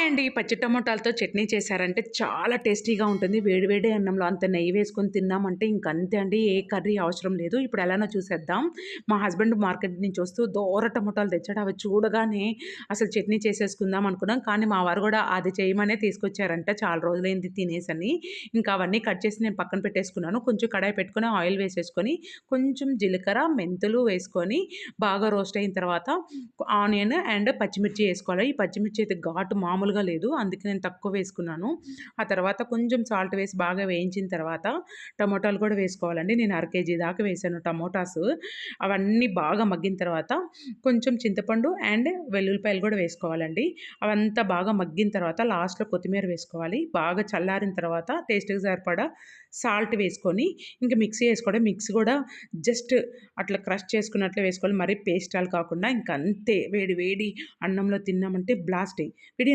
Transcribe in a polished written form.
Hi అండి. పచ్చి టమోటాలతో చట్నీ చేశారంటే చాలా టేస్టీగా ఉంటుంది. వేడి వేడి అన్నంలో అంత నెయ్యి వేసుకొని తిన్నామంటే ఇంక అంతే అండి. ఏ కర్రీ అవసరం లేదు. ఇప్పుడు ఎలానో చూసేద్దాం. మా హస్బెండ్ మార్కెట్ నుంచి వస్తూ దోర టమోటాలు తెచ్చాడు. అవి చూడగానే అసలు చట్నీ చేసేసుకుందాం అనుకున్నాం. కానీ మా వారు గూడా అది చేయమనే తీసుకొచ్చారంట. చాలా రోజులైంది తినేసని. ఇంకా అవన్నీ కట్ చేసి నేను పక్కన పెట్టేసుకున్నాను. కొంచెం కడాయి పెట్టుకొని ఆయిల్ వేసేసుకొని, కొంచెం జీలకర్ర, మెంతులు వేసుకొని బాగా రోస్ట్ అయిన తర్వాత ఆనియన్ అండ్ పచ్చిమిర్చి ఏసుకోవాలి. ఈ పచ్చిమిర్చి అయితే ఘాటు మామూలుగా లేదు. అందుకే నేను తక్కువ వేసుకున్నాను. ఆ తర్వాత కొంచెం సాల్ట్ వేసి బాగా వేయించిన తర్వాత టమోటాలు కూడా వేసుకోవాలండి. నేను అర కేజీ దాకా వేసాను టమోటాసు. అవన్నీ బాగా మగ్గిన తర్వాత కొంచెం చింతపండు అండ్ వెల్లుల్లిపాయలు కూడా వేసుకోవాలండి. అవంతా బాగా మగ్గిన తర్వాత లాస్ట్‌లో కొత్తిమీర వేసుకోవాలి. బాగా చల్లారిన తర్వాత టేస్ట్‌కి సరిపడా సాల్ట్ వేసుకొని ఇంక మిక్సీ ఏసుకోవడం. మిక్సీ కూడా జస్ట్ అట్లా క్రష్ చేసుకున్నట్లే వేసుకోవాలి. మరీ పేస్టాలు కాకుండా ఇంకంతే. వేడి వేడి అన్నంలో తిన్నామంటే బ్లాస్టే. వీడియో